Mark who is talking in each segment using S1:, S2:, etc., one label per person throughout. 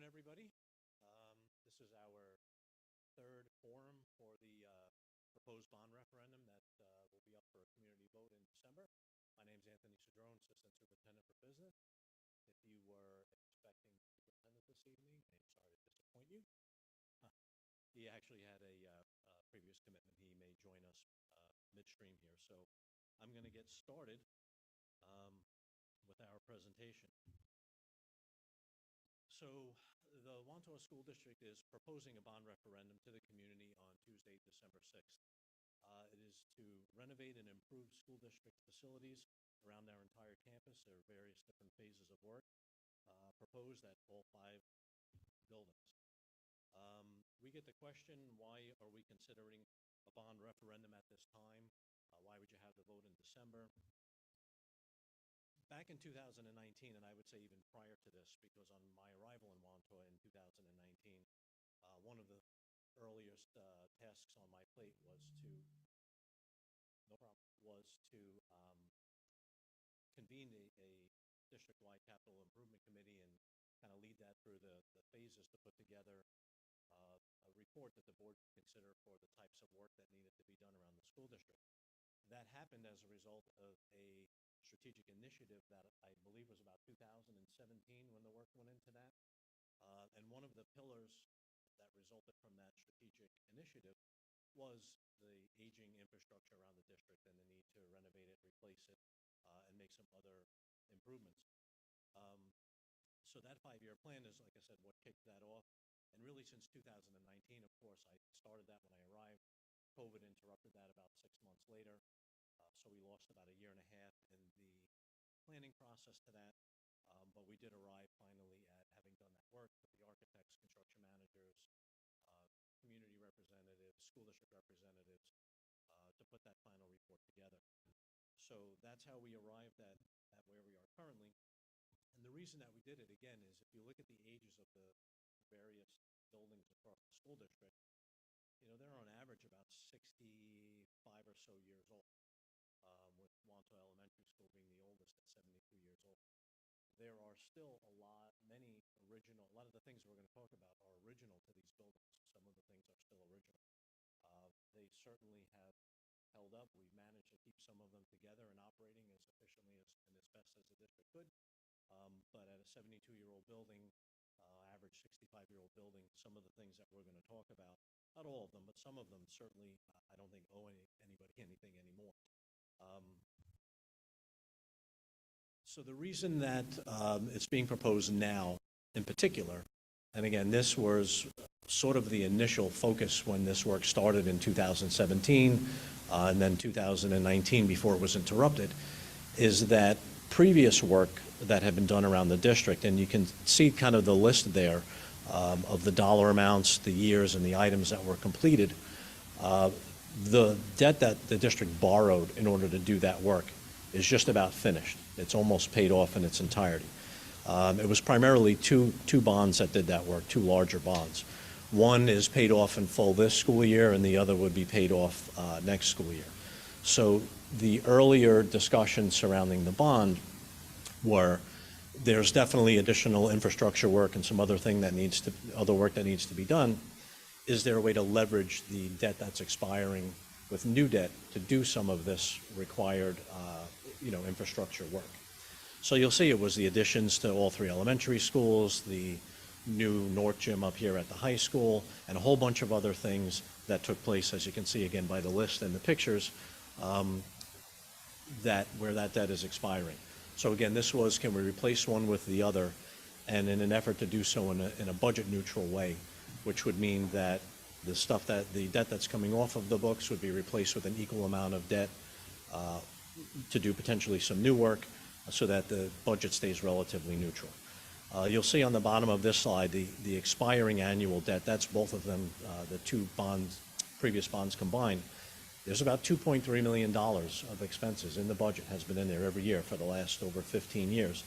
S1: everybody. This is our third forum for the proposed bond referendum that will be up for a community vote in December. My name is Anthony Cedrone, Assistant Superintendent for Business. If you were expecting the superintendent this evening, I'm sorry to disappoint you. He actually had a previous commitment. He may join us midstream here. So I'm going to get started with our presentation. So the Wantagh School District is proposing a bond referendum to the community on Tuesday, December 6th. It is to renovate and improve school district facilities around our entire campus. There are various different phases of work proposed at all 5 buildings. We get the question, why are we considering a bond referendum at this time? Why would you have the vote in December? Back in 2019, and I would say even prior to this, because on my arrival in Wantagh in 2019, one of the earliest tasks on my plate was to, convene a district-wide capital improvement committee and kind of lead that through the phases to put together a report that the board could consider for the types of work that needed to be done around the school district. That happened as a result of a strategic initiative that I believe was about 2017 when the work went into that. And one of the pillars that resulted from that strategic initiative was the aging infrastructure around the district and the need to renovate it, replace it, and make some other improvements. So that 5-year plan is, like I said, what kicked that off. And really since 2019, of course, I started that when I arrived. COVID interrupted that about 6 months later. So we lost about a year and a half in the planning process to that. But we did arrive finally at having done that work with the architects, construction managers, community representatives, school district representatives, to put that final report together. So that's how we arrived at where we are currently. And the reason that we did it, again, is if you look at the ages of the various buildings across the school district, they're on average about 65 or so years old, with Wantagh Elementary School being the oldest at 72 years old. There are still a lot of the things we're going to talk about are original to these buildings. Some of the things are still original. They certainly have held up. We've managed to keep some of them together and operating as efficiently and as best as the district could. But at a 72-year-old building, average 65-year-old building, some of the things that we're going to talk about, not all of them, but some of them certainly, I don't think owe anybody anything anymore. So the reason that it's being proposed now in particular, and again, this was sort of the initial focus when this work started in 2017 and then 2019 before it was interrupted, is that previous work that had been done around the district, and you can see kind of the list there of the dollar amounts, the years, and the items that were completed. The debt that the district borrowed in order to do that work is just about finished. It's almost paid off in its entirety. It was primarily two bonds that did that work, two larger bonds. One is paid off in full this school year, and the other would be paid off next school year. So the earlier discussions surrounding the bond were, there's definitely additional infrastructure work and some other work that needs to be done. Is there a way to leverage the debt that's expiring with new debt to do some of this required infrastructure work? So you'll see it was the additions to all 3 elementary schools, the new North Gym up here at the high school, and a whole bunch of other things that took place, as you can see again by the list and the pictures, where that debt is expiring. So again, this was, can we replace one with the other, and in an effort to do so in a budget neutral way, which would mean that the debt that's coming off of the books would be replaced with an equal amount of debt to do potentially some new work, so that the budget stays relatively neutral. You'll see on the bottom of this slide the expiring annual debt. That's both of them, the 2 previous bonds combined. There's about $2.3 million of expenses in the budget, has been in there every year for the last over 15 years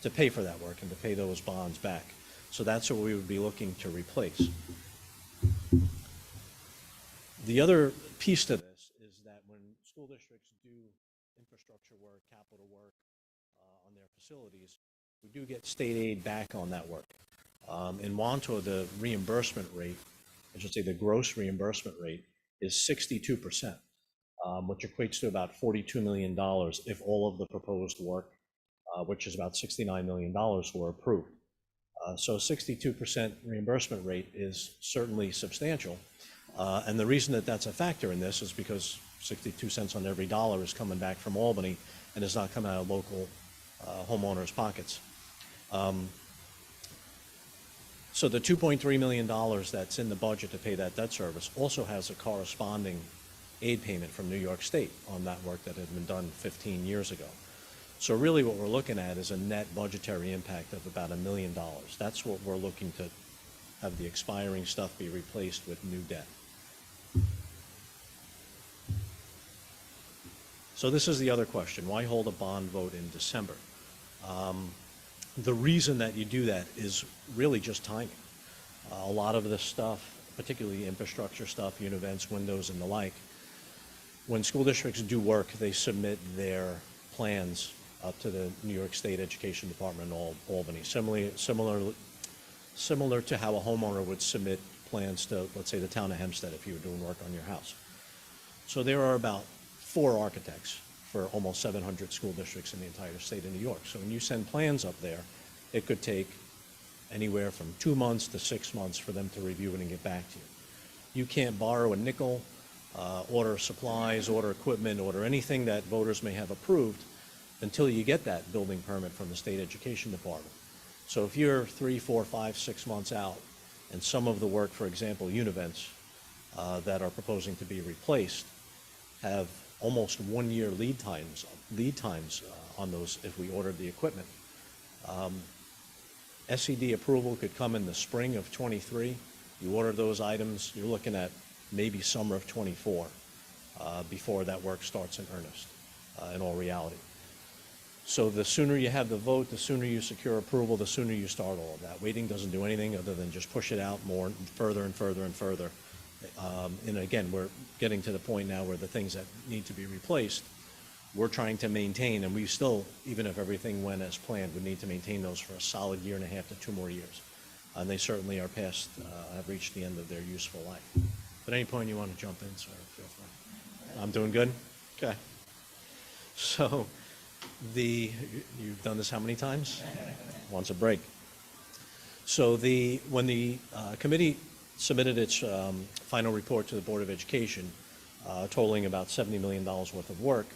S1: to pay for that work and to pay those bonds back. So that's what we would be looking to replace. The other piece to this is that when school districts do infrastructure work, capital work on their facilities, we do get state aid back on that work. In Wantagh, the reimbursement rate, I should say the gross reimbursement rate, is 62%, which equates to about $42 million if all of the proposed work, which is about $69 million, were approved. So 62% reimbursement rate is certainly substantial. And the reason that that's a factor in this is because 62 cents on every dollar is coming back from Albany and is not coming out of local homeowners' pockets. So the $2.3 million that's in the budget to pay that debt service also has a corresponding aid payment from New York State on that work that had been done 15 years ago. So really what we're looking at is a net budgetary impact of about $1 million. That's what we're looking to have the expiring stuff be replaced with new debt. So this is the other question. Why hold a bond vote in December? The reason that you do that is really just timing. A lot of this stuff, particularly infrastructure stuff, univents, windows, and the like, when school districts do work, they submit their plans up to the New York State Education Department in Albany. Similar to how a homeowner would submit plans to, let's say, the town of Hempstead if you were doing work on your house. So there are about 4 architects for almost 700 school districts in the entire state of New York. So when you send plans up there, it could take anywhere from 2 months to 6 months for them to review it and get back to you. You can't borrow a nickel, order supplies, order equipment, order anything that voters may have approved until you get that building permit from the state education department. So if you're 3, 4, 5, 6 months out, and some of the work, for example, univents that are proposing to be replaced, have almost 1 year lead times on those if we ordered the equipment. SED approval could come in the spring of 23. You order those items, you're looking at maybe summer of 24 before that work starts in earnest, in all reality. So the sooner you have the vote, the sooner you secure approval, the sooner you start all of that. Waiting doesn't do anything other than just push it out more, further and further and further. And again, we're getting to the point now where the things that need to be replaced, we're trying to maintain, and we still, even if everything went as planned, would need to maintain those for a solid 1.5 to 2 more years. And they certainly are past, have reached the end of their useful life. But at any point you want to jump in, sir, feel free. I'm doing good? Okay. So you've done this how many times? Once a break. So when the committee submitted its final report to the Board of Education, totaling about $70 million worth of work,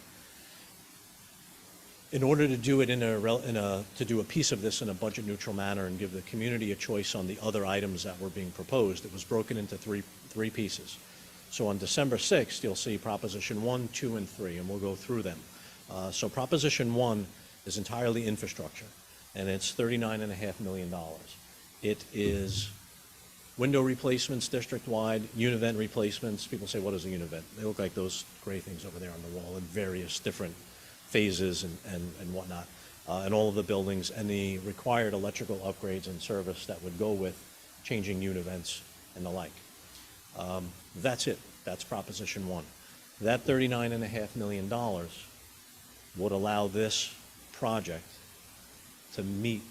S1: in order to do it to do a piece of this in a budget neutral manner and give the community a choice on the other items that were being proposed, it was broken into three pieces. So on December 6th, you'll see Proposition 1, 2, and 3, and we'll go through them. So Proposition 1 is entirely infrastructure, and it's $39.5 million. It is window replacements district-wide, univent replacements. People say, what is a univent? They look like those gray things over there on the wall in various different phases and whatnot, and all of the buildings, and the required electrical upgrades and service that would go with changing univents and the like. That's it. That's Proposition 1. That $39.5 million would allow this project to meet,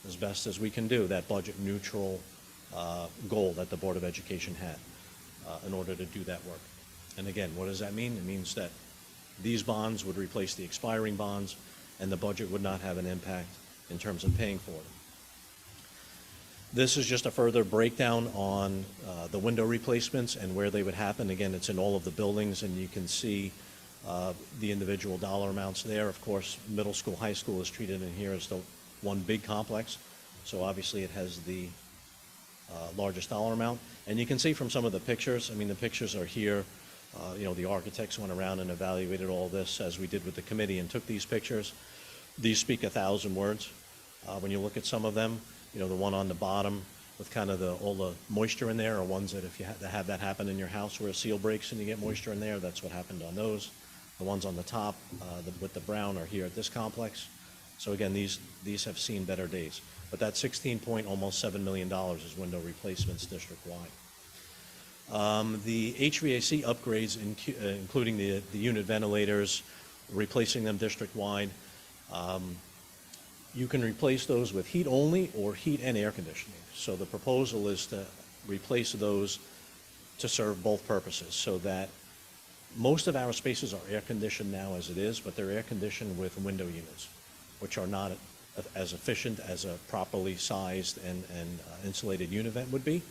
S1: as best as we can do, that budget neutral goal that the Board of Education had in order to do that work. And again, what does that mean? It means that these bonds would replace the expiring bonds, and the budget would not have an impact in terms of paying for them. This is just a further breakdown on the window replacements and where they would happen. Again, it's in all of the buildings, and you can see the individual dollar amounts there. Of course, middle school, high school is treated in here as the one big complex, so obviously it has the largest dollar amount. And you can see from some of the pictures, I mean, the pictures are here. The architects went around and evaluated all this as we did with the committee and took these pictures. These speak 1,000 words. When you look at some of them, the one on the bottom with kind of all the moisture in there are ones that if you have that happen in your house where a seal breaks and you get moisture in there, that's what happened on those. The ones on the top with the brown are here at this complex. So again, these have seen better days. But that almost $7 million is window replacements district-wide. The HVAC upgrades, including the unit ventilators, replacing them district-wide, You can replace those with heat only or heat and air conditioning. So the proposal is to replace those to serve both purposes, so that most of our spaces are air conditioned now as it is, but they're air conditioned with window units, which are not as efficient as a properly sized and insulated univent would be.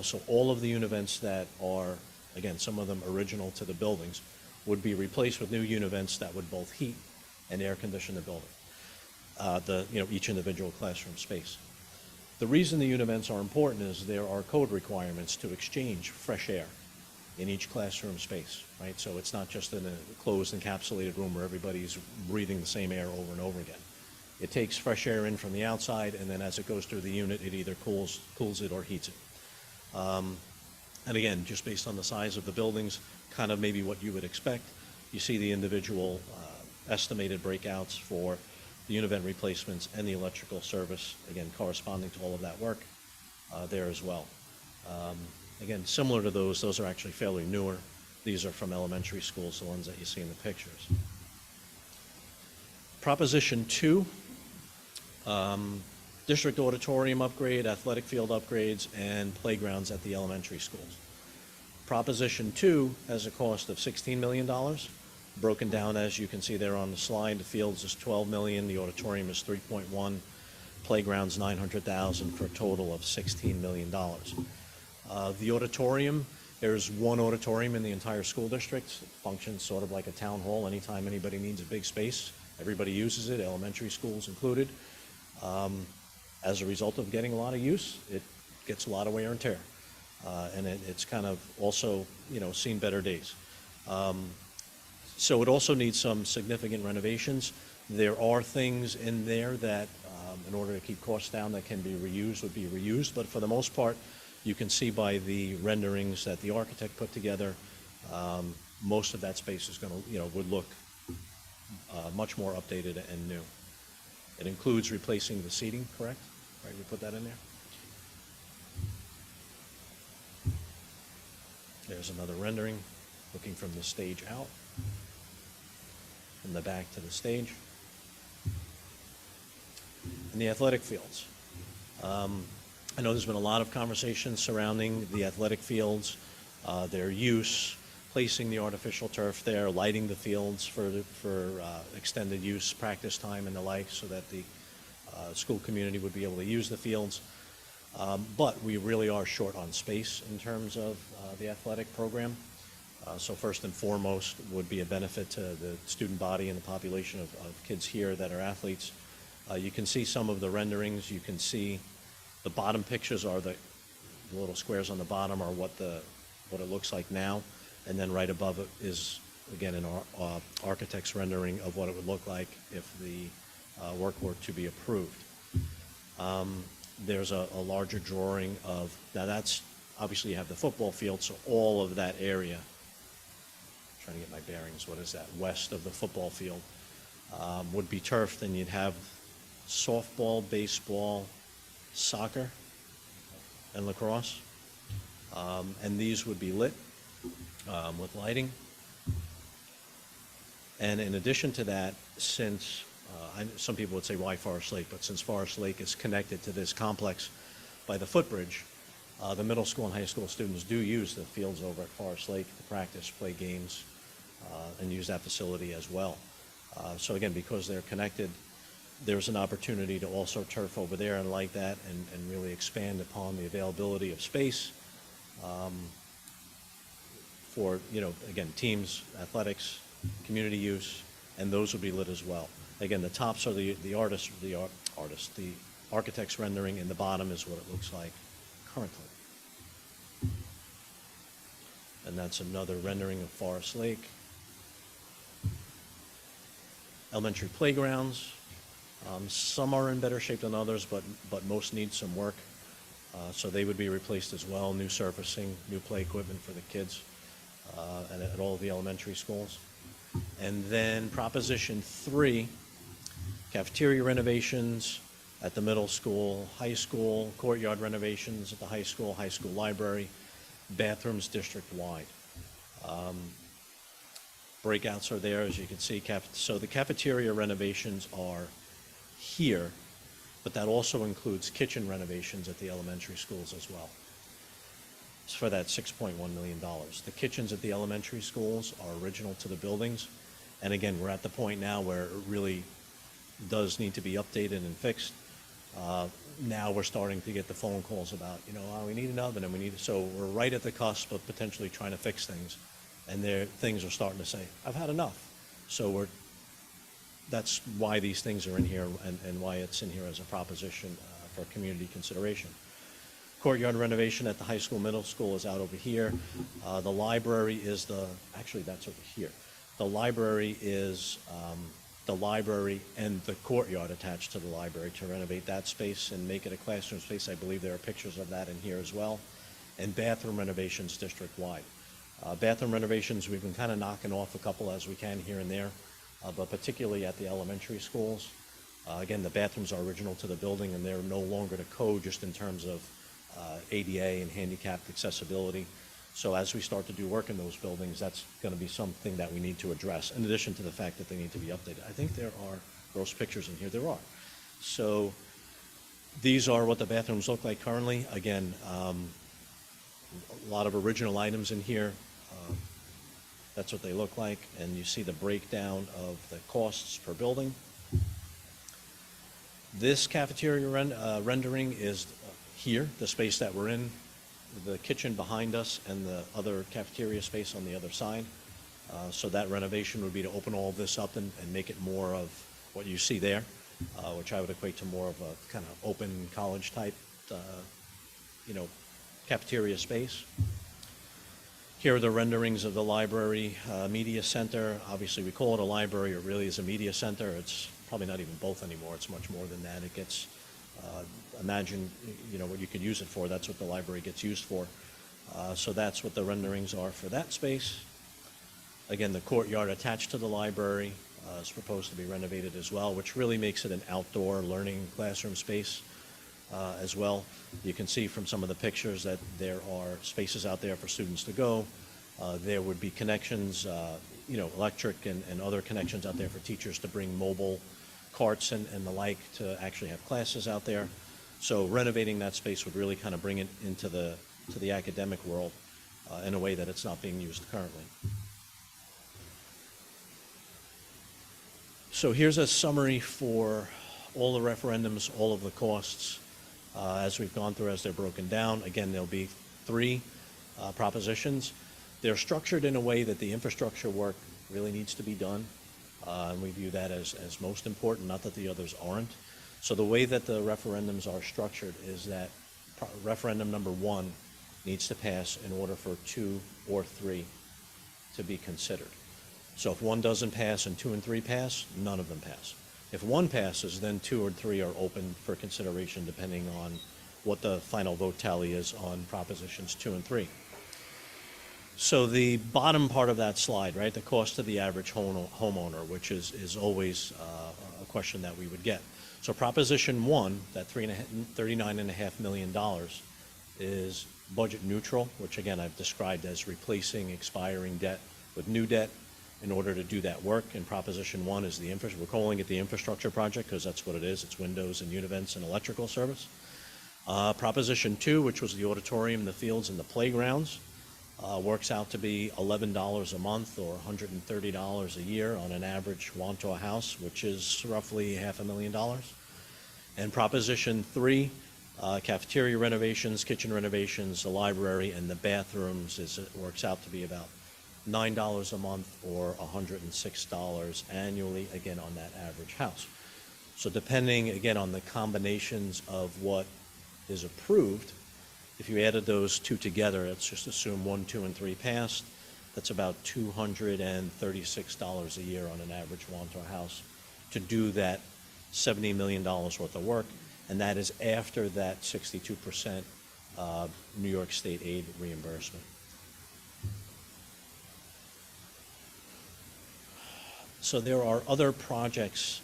S1: So all of the univents that are, again, some of them original to the buildings, would be replaced with new univents that would both heat and air condition the building, each individual classroom space. The reason the univents are important is there are code requirements to exchange fresh air in each classroom space, right? So it's not just in a closed, encapsulated room where everybody's breathing the same air over and over again. It takes fresh air in from the outside, and then as it goes through the unit, it either cools it or heats it. And again, just based on the size of the buildings, kind of maybe what you would expect, you see the individual estimated breakouts for the univent replacements and the electrical service, again, corresponding to all of that work there as well. Again, similar to those are actually fairly newer. These are from elementary schools, the ones that you see in the pictures. Proposition 2, district auditorium upgrade, athletic field upgrades, and playgrounds at the elementary schools. Proposition 2 has a cost of $16 million, broken down as you can see there on the slide. The fields is $12 million, the auditorium is $3.1, playgrounds $900,000 for a total of $16 million. The auditorium, there's one auditorium in the entire school district. It functions sort of like a town hall. Anytime anybody needs a big space, everybody uses it, elementary schools included. As a result of getting a lot of use, it gets a lot of wear and tear. And it's kind of also, seen better days. So it also needs some significant renovations. There are things in there that, in order to keep costs down, that can be reused, would be reused. But for the most part, you can see by the renderings that the architect put together, most of that space is going to, would look much more updated and new. It includes replacing the seating, correct? Right, we put that in there. There's another rendering, looking from the stage out, from the back to the stage. And the athletic fields. I know there's been a lot of conversation surrounding the athletic fields, their use, placing the artificial turf there, lighting the fields for extended use, practice time and the like, so that the school community would be able to use the fields. But we really are short on space in terms of the athletic program. So first and foremost would be a benefit to the student body and the population of kids here that are athletes. You can see some of the renderings. You can see the bottom pictures are the little squares on the bottom are what it looks like now. And then right above it is, again, an architect's rendering of what it would look like if the work were to be approved. There's a larger drawing of, now that's, obviously you have the football field, so all of that area, I'm trying to get my bearings, what is that, west of the football field, would be turfed, and you'd have softball, baseball, soccer, and lacrosse. And these would be lit with lighting. And in addition to that, since some people would say, why Forest Lake? But since Forest Lake is connected to this complex by the footbridge, the middle school and high school students do use the fields over at Forest Lake to practice, play games, and use that facility as well. So again, because they're connected, there's an opportunity to also turf over there and like that, and really expand upon the availability of space for, again, teams, athletics, community use, and those would be lit as well. Again, the tops are the architect's rendering, and the bottom is what it looks like currently. And that's another rendering of Forest Lake. Elementary playgrounds. Some are in better shape than others, but most need some work. So they would be replaced as well. New surfacing, new play equipment for the kids at all of the elementary schools. And then Proposition 3, cafeteria renovations at the middle school, high school, courtyard renovations at the high school library, bathrooms district-wide. Breakouts are there, as you can see. So the cafeteria renovations are here, but that also includes kitchen renovations at the elementary schools as well. It's for that $6.1 million. The kitchens at the elementary schools are original to the buildings. And again, we're at the point now where it really does need to be updated and fixed. Now we're starting to get the phone calls about, we need an oven and we need, so we're right at the cusp of potentially trying to fix things. And things are starting to say, I've had enough. So that's why these things are in here and why it's in here as a proposition for community consideration. Courtyard renovation at the high school, middle school is out over here. The library is actually that's over here. The library is the library and the courtyard attached to the library to renovate that space and make it a classroom space. I believe there are pictures of that in here as well. And bathroom renovations district-wide. Bathroom renovations, we've been kind of knocking off a couple as we can here and there, but particularly at the elementary schools. Again, the bathrooms are original to the building and they're no longer to code just in terms of ADA and handicapped accessibility. So as we start to do work in those buildings, that's going to be something that we need to address, in addition to the fact that they need to be updated. I think there are gross pictures in here. There are. So these are what the bathrooms look like currently. Again, a lot of original items in here. That's what they look like. And you see the breakdown of the costs per building. This cafeteria rendering is here, the space that we're in, the kitchen behind us, and the other cafeteria space on the other side. So that renovation would be to open all this up and make it more of what you see there, which I would equate to more of a kind of open college type, cafeteria space. Here are the renderings of the library media center. Obviously, we call it a library. It really is a media center. It's probably not even both anymore. It's much more than that. It gets, imagine, what you could use it for. That's what the library gets used for. So that's what the renderings are for that space. Again, the courtyard attached to the library is proposed to be renovated as well, which really makes it an outdoor learning classroom space as well. You can see from some of the pictures that there are spaces out there for students to go. There would be connections, electric and other connections out there for teachers to bring mobile carts and the like to actually have classes out there. So renovating that space would really kind of bring it into the academic world in a way that it's not being used currently. So here's a summary for all the referendums, all of the costs as we've gone through, as they're broken down. Again, there'll be 3 propositions. They're structured in a way that the infrastructure work really needs to be done. And we view that as most important, not that the others aren't. So the way that the referendums are structured is that referendum number 1 needs to pass in order for 2 or 3 to be considered. So if 1 doesn't pass and 2 and 3 pass, none of them pass. If 1 passes, then 2 or 3 are open for consideration depending on what the final vote tally is on propositions 2 and 3. So the bottom part of that slide, right, the cost to the average homeowner, which is always a question that we would get. So proposition 1, that $39.5 million is budget neutral, which again I've described as replacing expiring debt with new debt in order to do that work. And proposition 1 is we're calling it the infrastructure project because that's what it is. It's windows and univents and electrical service. Proposition 2, which was the auditorium, the fields, and the playgrounds, works out to be $11 a month or $130 a year on an average Wantagh house, which is roughly $500,000. And proposition 3, cafeteria renovations, kitchen renovations, the library, and the bathrooms, works out to be about $9 a month or $106 annually, again, on that average house. So depending, again, on the combinations of what is approved, if you added those 2 together, let's just assume 1, 2, and 3 passed, that's about $236 a year on an average Wantagh house to do that $70 million worth of work, and that is after that 62% New York State aid reimbursement. So there are other projects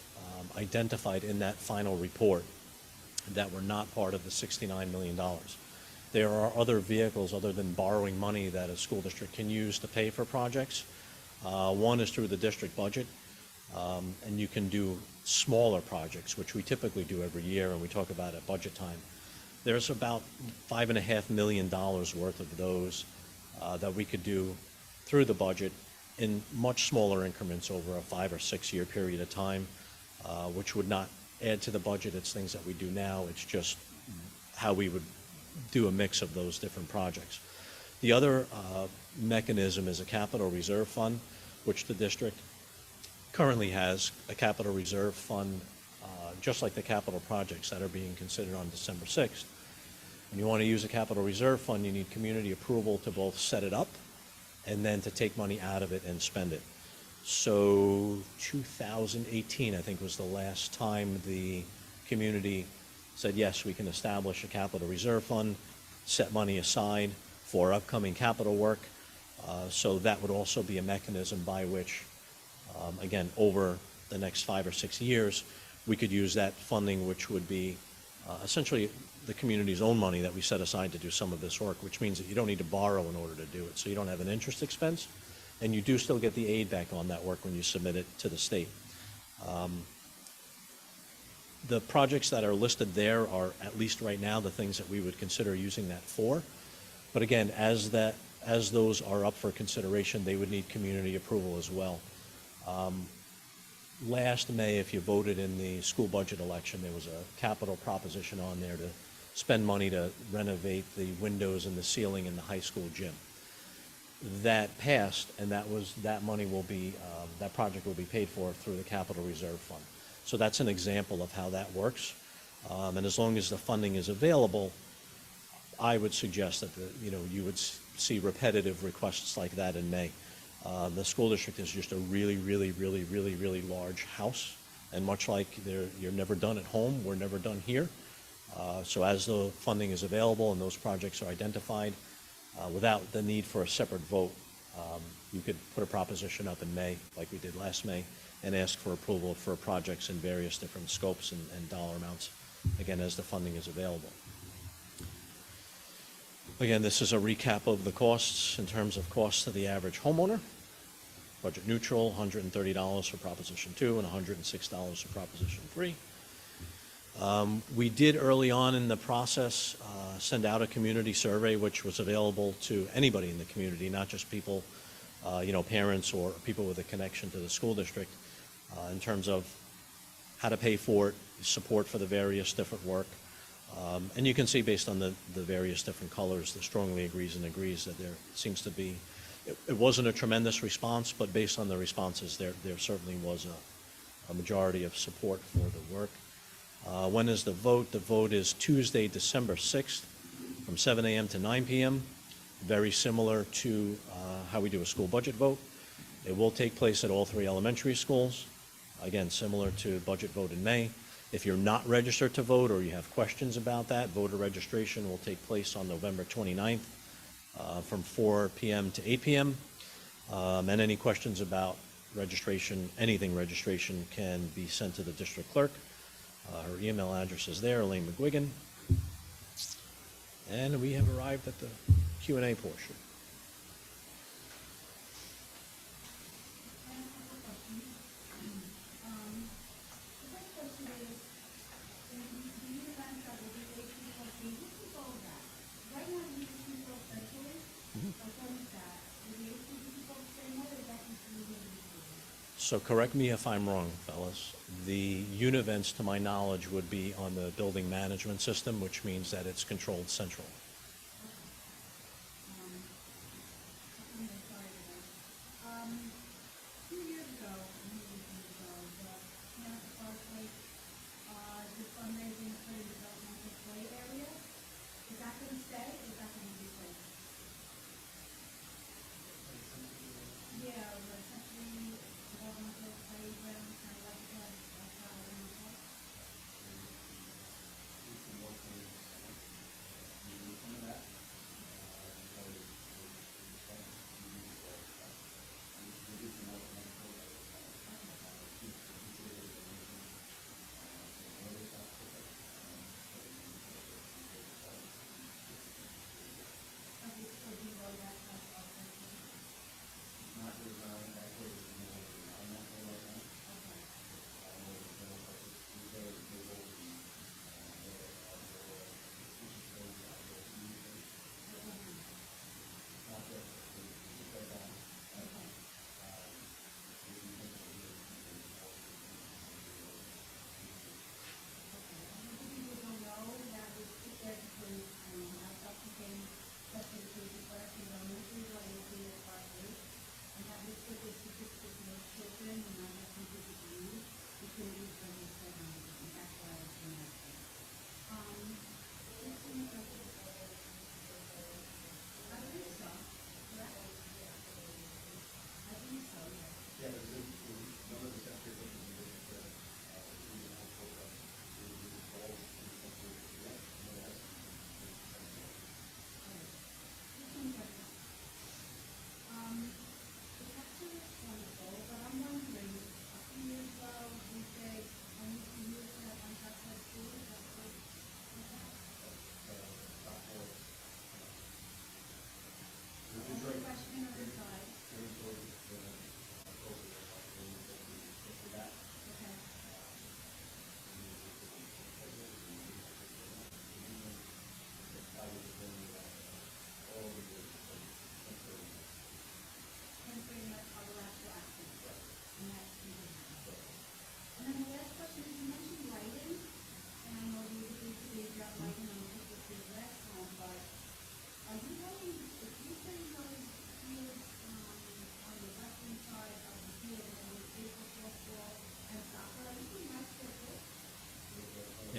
S1: identified in that final report that were not part of the $69 million. There are other vehicles other than borrowing money that a school district can use to pay for projects. One is through the district budget. And you can do smaller projects, which we typically do every year, and we talk about at budget time. There's about $5.5 million worth of those that we could do through the budget in much smaller increments over a 5 or 6 year period of time, which would not add to the budget. It's things that we do now. It's just how we would do a mix of those different projects. The other mechanism is a capital reserve fund, which the district currently has a capital reserve fund, just like the capital projects that are being considered on December 6th. When you want to use a capital reserve fund, you need community approval to both set it up and then to take money out of it and spend it. So 2018, I think, was the last time the community said, yes, we can establish a capital reserve fund, set money aside for upcoming capital work. So that would also be a mechanism by which, again, over the next 5 or 6 years, we could use that funding, which would be essentially the community's own money that we set aside to do some of this work, which means that you don't need to borrow in order to do it. So you don't have an interest expense, and you do still get the aid back on that work when you submit it to the state. The projects that are listed there are, at least right now, the things that we would consider using that for. But again, as those are up for consideration, they would need community approval as well. Last May, if you voted in the school budget election, there was a capital proposition on there to spend money to renovate the windows and the ceiling in the high school gym. That passed, and that money will be, that project will be paid for through the capital reserve fund. So that's an example of how that works. And as long as the funding is available, I would suggest that you would see repetitive requests like that in May. The school district is just a really, really, really, really, really large house, and much like you're never done at home, we're never done here. So as the funding is available and those projects are identified, without the need for a separate vote, you could put a proposition up in May, like we did last May, and ask for approval for projects in various different scopes and dollar amounts, again, as the funding is available. Again, this is a recap of the costs in terms of costs to the average homeowner. Budget neutral, $130 for Proposition 2 and $106 for Proposition 3. We did early on in the process send out a community survey, which was available to anybody in the community, not just people, parents or people with a connection to the school district, in terms of how to pay for it, support for the various different work. And you can see based on the various different colors, the strongly agrees and agrees that there seems to be, it wasn't a tremendous response, but based on the responses, there certainly was a majority of support for the work. When is the vote? The vote is Tuesday, December 6th from 7 a.m. to 9 p.m. Very similar to how we do a school budget vote. It will take place at all 3 elementary schools. Again, similar to budget vote in May. If you're not registered to vote or you have questions about that, voter registration will take place on November 29th from 4 p.m. to 8 p.m. And any questions about registration, anything registration, can be sent to the district clerk. Her email address is there, Elaine McGuigan. And we have arrived at the Q&A portion. So correct me if I'm wrong, fellas. The univents, to my knowledge, would be on the building management system, which means that it's controlled centrally.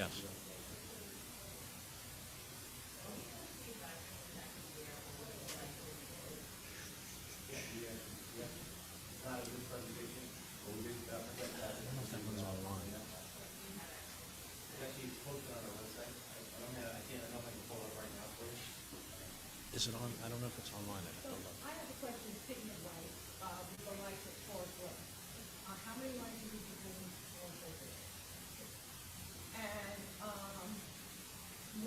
S1: Yes. Is it on? I don't know if it's online. I have to look.
S2: I have a question, speaking of lights, with the lights at Forest Road. How many lights are you proposing for Forest Road? And,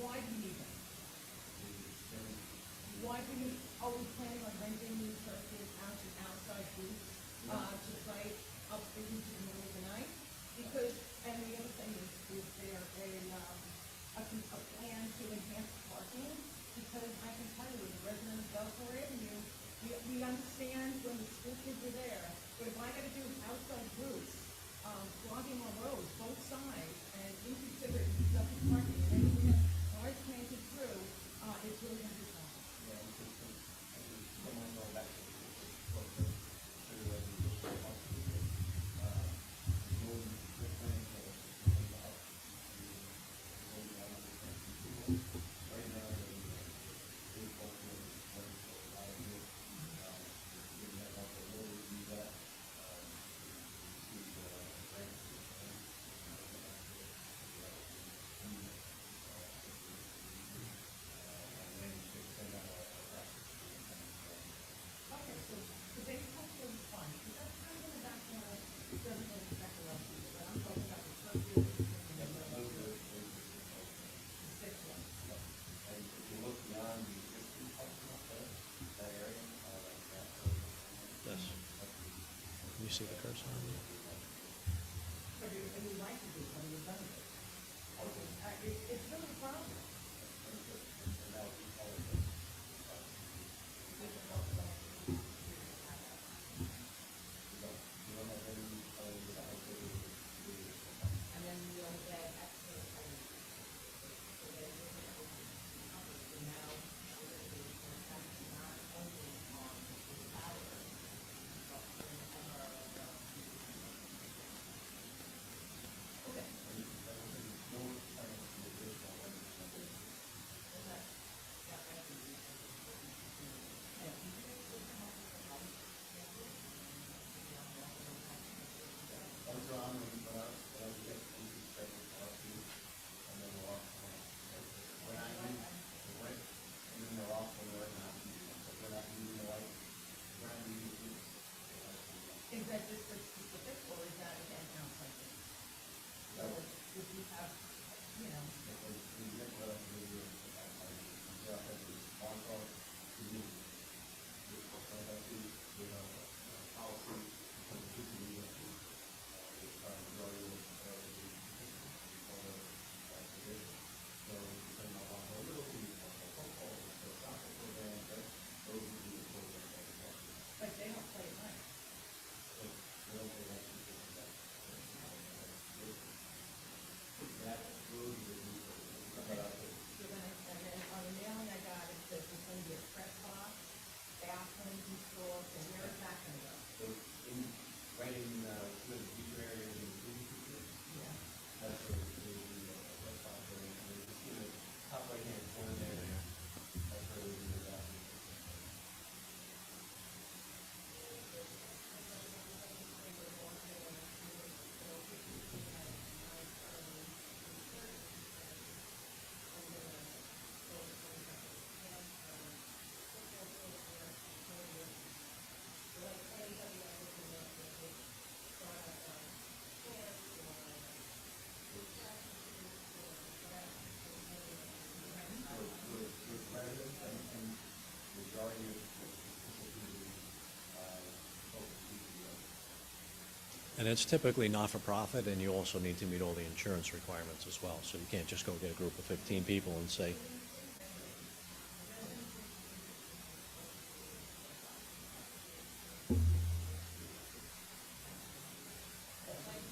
S2: why do you need them? Why do you, are we planning on renting these circuits out to outside groups, to light up into the middle of the night? Because, and the other thing is there a plan to enhance parking? Because I can tell you, as a resident of Belcourt Avenue, we understand when the school kids are there, but if I gotta do outside groups, blocking our roads, both sides, and inconsiderate double parking, and then we have cars planted through, it's really gonna be tough. Okay, so the base culture is fine, because that's kind of in the back corner, it doesn't really affect the rest of it, but I'm talking about the circuit and the six one.
S3: And if you look beyond the existing parking lot there, that area, like that.
S1: Yes. Can you see the cursor on it?
S2: But you like to do, but you've done it. It's really a problem.
S3: And that would be all of it. You don't have any other size that you do.
S2: And then you'll get extra, now, not only on the power, but okay.
S3: Once they're on, when we get to the schedule, and then we're off. When I use the light, and then they're off when we're not using them. So if we're not using the light, we're not using it.
S2: Is that just for specific, or is that again outside? So if you have, you know,
S3: Because we get what I'm doing, I have this on call to me. I have to, you know, policy, because the people we went to, majority of, so, depending on how little we, football, so soccer program, those would be the programs that we have.
S2: but they don't play at night.
S3: So, we don't pay that to people that. That road is, but I think.
S2: So then, and then on the mailing I got, it says there's gonna be a press box, bathrooms installed, and where is that gonna go?
S3: So in, right in, the future area in the future,
S2: Yeah.
S3: that's where the restaurant area, and you can see the top right hand corner there. That's where we do that. With residents and majority of people focus
S1: And it's typically not-for-profit, and you also need to meet all the insurance requirements as well. So you can't just go get a group of 15 people and say,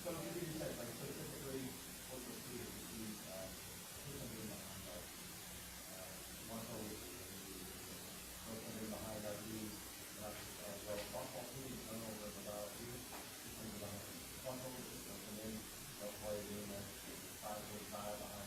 S3: So to give you a sense, like, so typically, what you'll see is you see, here's something behind our, one hole, something behind our views, well, one hole, turn over about here, something behind, one hole, and then, that's why you're doing that, 5.5 behind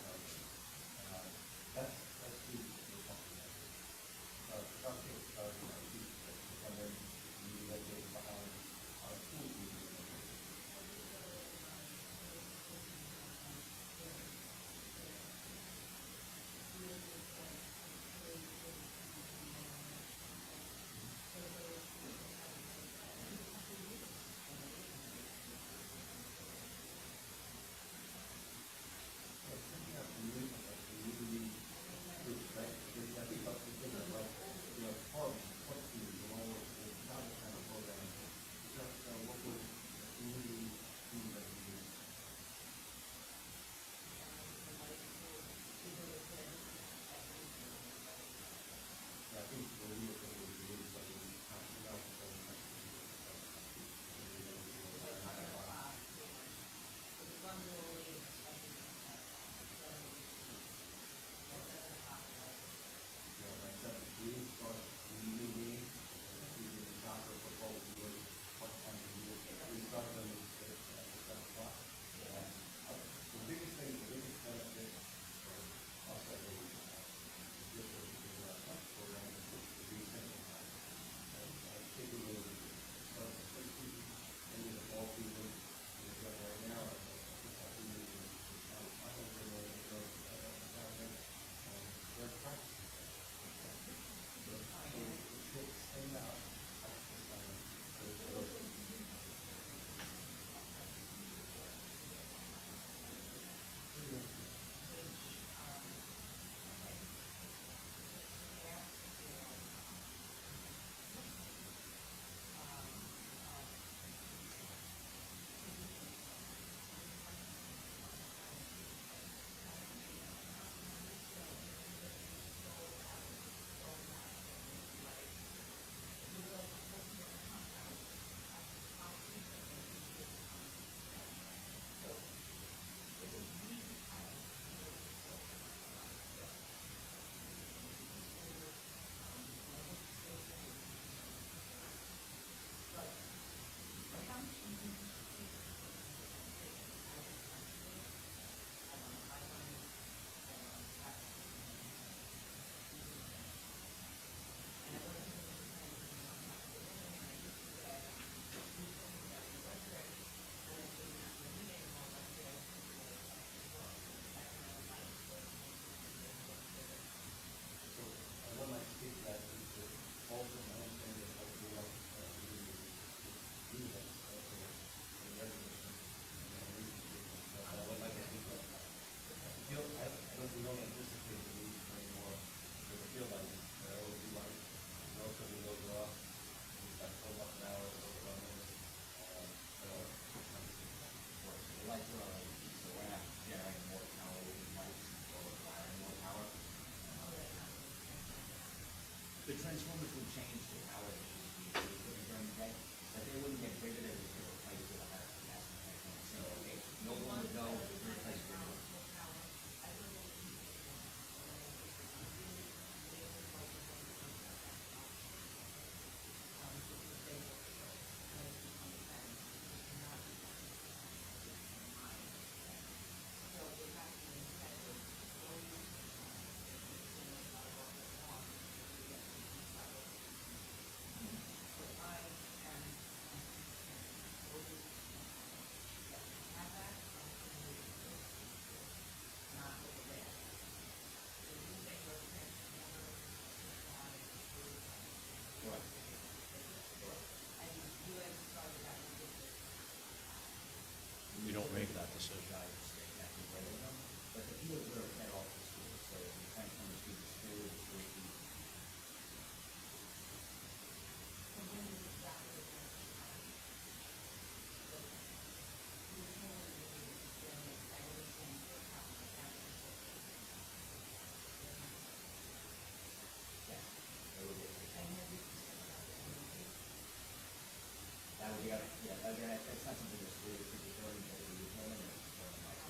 S3: that's what I like, so we're not generating more power with these lights or requiring more power. The transformers would change the power that needs to be equipment during the day, but they wouldn't get bigger, they would get replaced with a higher capacity transformer. So, okay, no one would know to replace bigger. Correct.
S1: We don't make that decision.
S3: But the fields are head off the school, so the transformers feed the school, the school feeds. Yes, they would get. That would be, yeah, again, that's not something the school would be determining, but it would be determined, or like,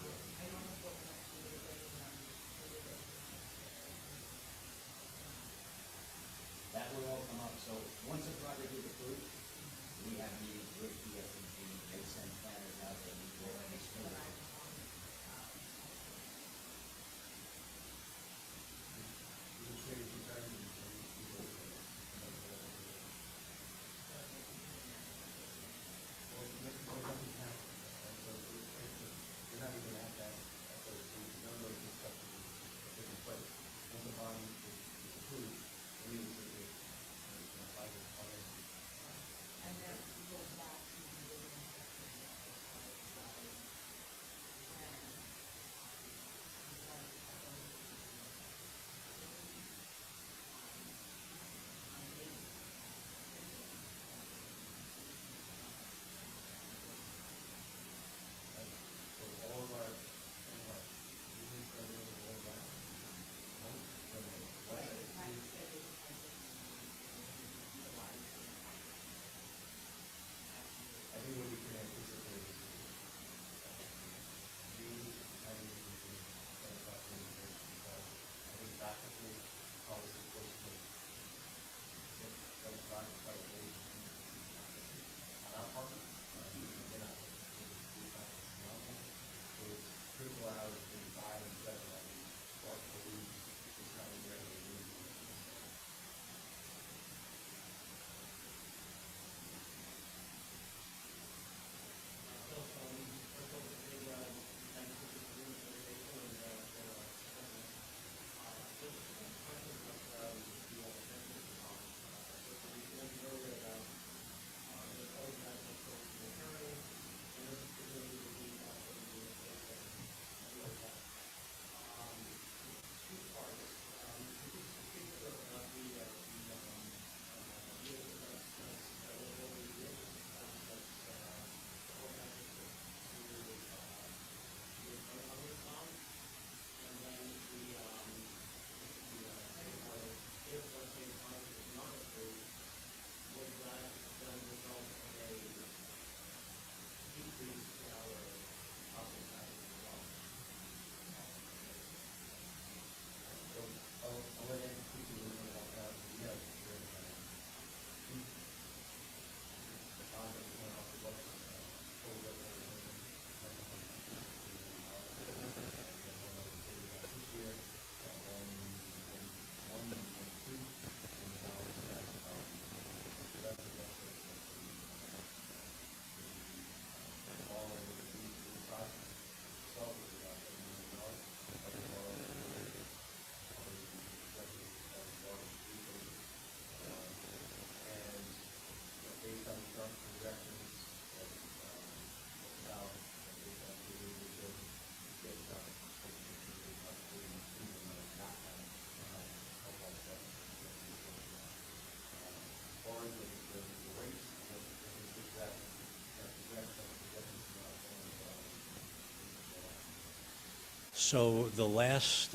S1: So the last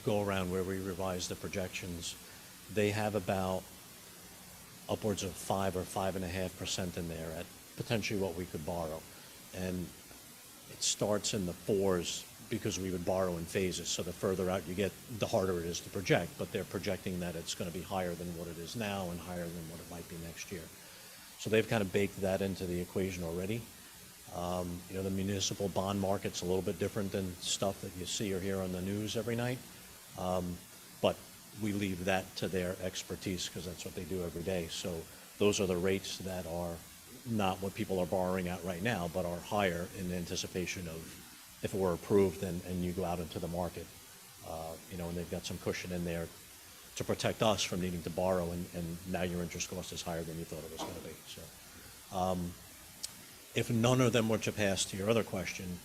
S1: go-around where we revised the projections, they have about upwards of 5 or 5.5% in there at potentially what we could borrow. And it starts in the 4s because we would borrow in phases. So the further out you get, the harder it is to project. But they're projecting that it's going to be higher than what it is now and higher than what it might be next year. So they've kind of baked that into the equation already. You know, the municipal bond market's a little bit different than stuff that you see or hear on the news every night. But we leave that to their expertise because that's what they do every day. So those are the rates that are not what people are borrowing at right now, but are higher in anticipation of if it were approved and you go out into the market. You know, and they've got some cushion in there to protect us from needing to borrow, and now your interest cost is higher than you thought it was going to be. So, if none of them were to pass, to your other question,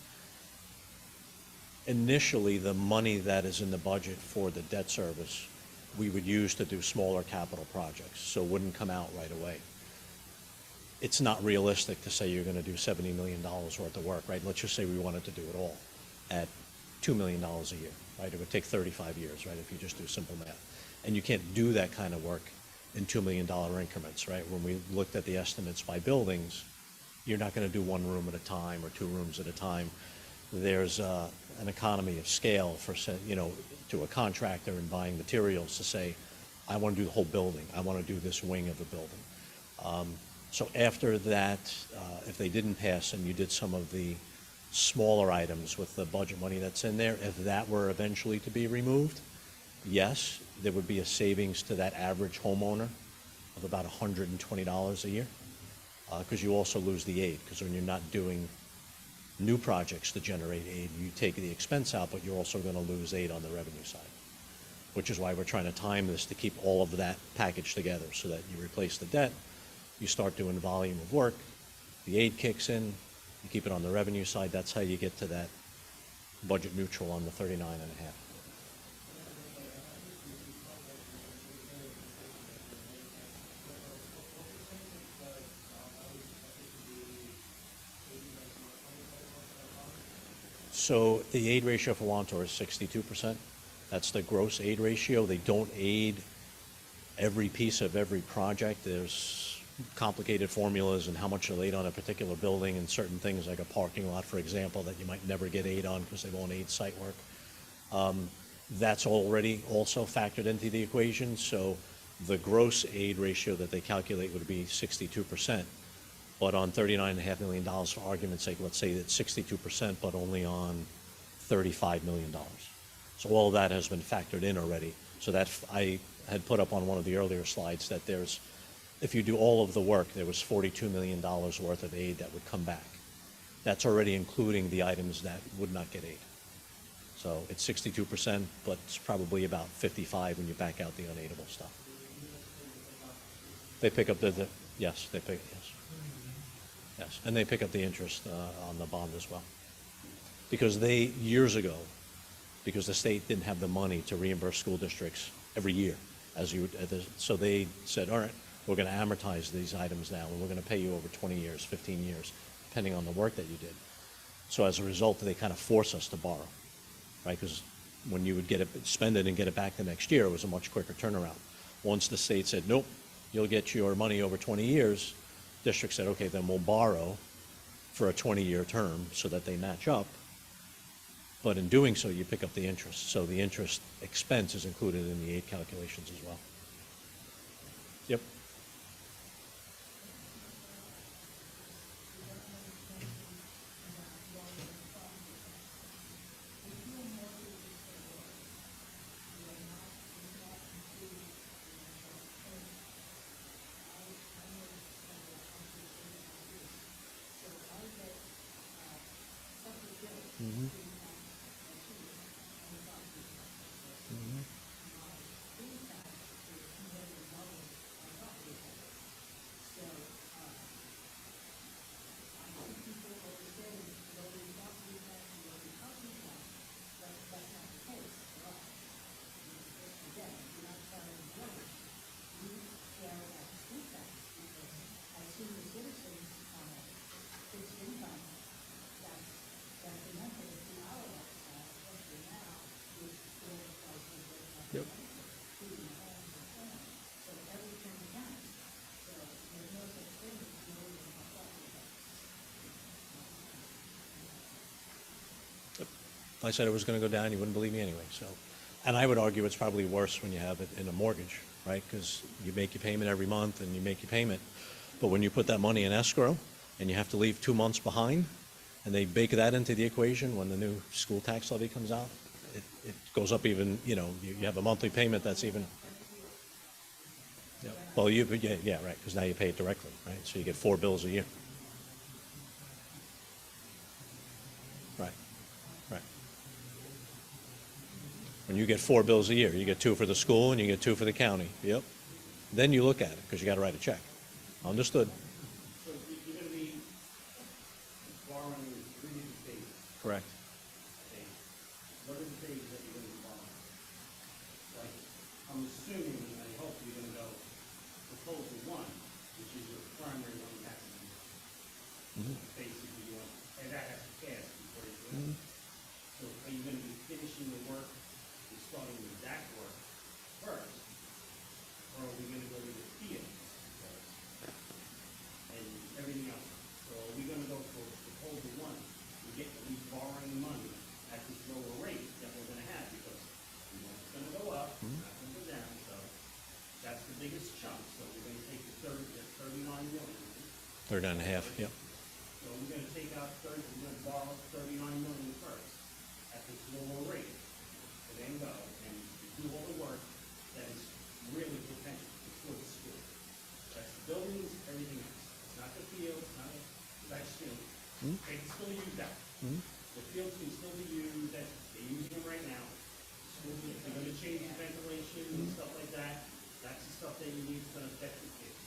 S1: initially the money that is in the budget for the debt service, we would use to do smaller capital projects, so it wouldn't come out right away. It's not realistic to say you're going to do $70 million worth of work, right? Let's just say we wanted to do it all at $2 million a year, right? It would take 35 years, right, if you just do simple math. And you can't do that kind of work in $2 million increments, right? When we looked at the estimates by buildings, you're not going to do one room at a time or two rooms at a time. There's an economy of scale for, you know, to a contractor and buying materials to say, I want to do the whole building. I want to do this wing of the building. So after that, if they didn't pass and you did some of the smaller items with the budget money that's in there, if that were eventually to be removed, yes, there would be a savings to that average homeowner of about $120 a year, because you also lose the aid, because when you're not doing new projects to generate aid, you take the expense out, but you're also going to lose aid on the revenue side, which is why we're trying to time this to keep all of that packaged together so that you replace the debt, you start doing volume of work, the aid kicks in, you keep it on the revenue side. That's how you get to that budget neutral on the 39.5. So the aid ratio for Wantagh is 62%. That's the gross aid ratio. They don't aid every piece of every project. There's complicated formulas and how much they'll aid on a particular building and certain things like a parking lot, for example, that you might never get aid on because they won't aid site work. That's already also factored into the equation. So the gross aid ratio that they calculate would be 62%. But on $39.5 million, for argument's sake, let's say it's 62%, but only on $35 million. So all of that has been factored in already. So that I had put up on one of the earlier slides that there's, if you do all of the work, there was $42 million worth of aid that would come back. That's already including the items that would not get aid. So it's 62%, but it's probably about 55 when you back out the unaidable stuff. They pick up yes, they pick, yes. Yes, and they pick up the interest on the bond as well. Because they, years ago, because the state didn't have the money to reimburse school districts every year, so they said, all right, we're going to amortize these items now, and we're going to pay you over 20 years, 15 years, depending on the work that you did. So as a result, they kind of force us to borrow, right? Because when you would spend it and get it back the next year, it was a much quicker turnaround. Once the state said, nope, you'll get your money over 20 years, district said, okay, then we'll borrow for a 20-year term so that they match up. But in doing so, you pick up the interest. So the interest expense is included in the aid calculations as well. Yep. Mm-hmm. If I said it was gonna go down, you wouldn't believe me anyway, so. And I would argue it's probably worse when you have it in a mortgage, right? Because you make your payment every month and you make your payment. But when you put that money in escrow and you have to leave 2 months behind, and they bake that into the equation when the new school tax levy comes out, it goes up even, you have a monthly payment that's even. Yeah. Well, yeah, right, because now you pay it directly, right? So you get 4 bills a year. Right, right. When you get 4 bills a year, you get 2 for the school and you get 2 for the county. Yep. Then you look at it, because you got to write a check. Understood.
S3: So you're going to be borrowing in 3 different phases.
S1: Correct.
S3: Okay. What are the phases that you're going to be borrowing? Like, I'm assuming, and I hope you're going to go proposal 1, which is your primary one you have to use. Basically, you want, and that has to pass before you do it. So are you going to be finishing the work and starting with that work first? Or are we going to go to the field first? And everything else? So are we going to go for proposal 1? We borrowing money at this lower rate that we're going to have because we know it's going to go up, it's not going to go down, so that's the biggest chunk. So we're going to take the 39 million.
S1: 39 and a half, yep.
S3: So we're going to take out we're going to borrow 39 million first at this lower rate, and then go and do all the work that is really potential for the school. That's the buildings, everything else. It's not the field, it's not, that's still, they can still use that. The fields can still be used, they're using them right now. Schools, if they're going to change the ventilation and stuff like that, that's the stuff that you need to affect the kids.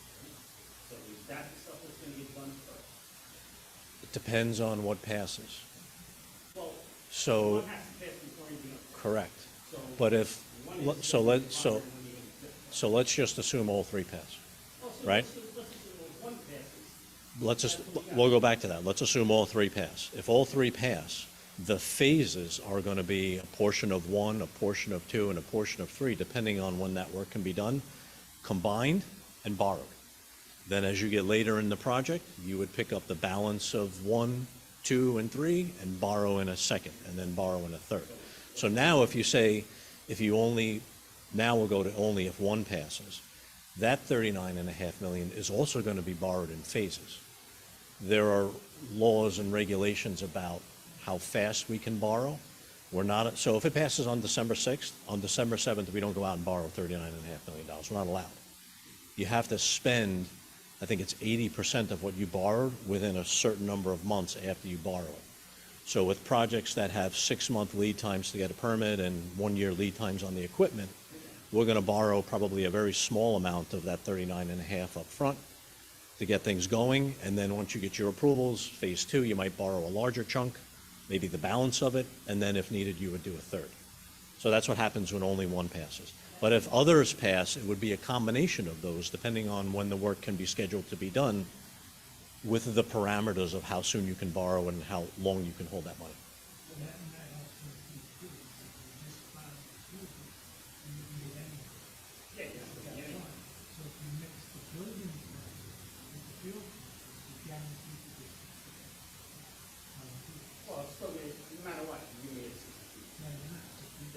S3: So that's the stuff that's going to get done first.
S1: It depends on what passes.
S3: Well,
S1: So,
S3: one has to pass before anything else.
S1: correct.
S3: So
S1: But if,
S3: one is
S1: so
S3: when
S1: let's,
S3: you're going to do it.
S1: so let's just assume all 3 pass.
S3: Oh, so
S1: right?
S3: let's assume one passes.
S1: Let's just, we'll go back to that. Let's assume all 3 pass. If all 3 pass, the phases are going to be a portion of 1, a portion of 2, and a portion of 3, depending on when that work can be done, combined and borrowed. Then as you get later in the project, you would pick up the balance of 1, 2, and 3 and borrow in a second, and then borrow in a third. So now if you say, now we'll go to only if 1 passes, that 39.5 million is also going to be borrowed in phases. There are laws and regulations about how fast we can borrow. So if it passes on December 6th, on December 7th, we don't go out and borrow $39.5 million. We're not allowed. You have to spend, I think it's 80% of what you borrowed within a certain number of months after you borrow it. So with projects that have 6-month lead times to get a permit and 1-year lead times on the equipment, we're going to borrow probably a very small amount of that 39.5 up front to get things going. And then once you get your approvals, phase 2, you might borrow a larger chunk, maybe the balance of it, and then if needed, you would do a third. So that's what happens when only 1 passes. But if others pass, it would be a combination of those, depending on when the work can be scheduled to be done, with the parameters of how soon you can borrow and how long you can hold that money.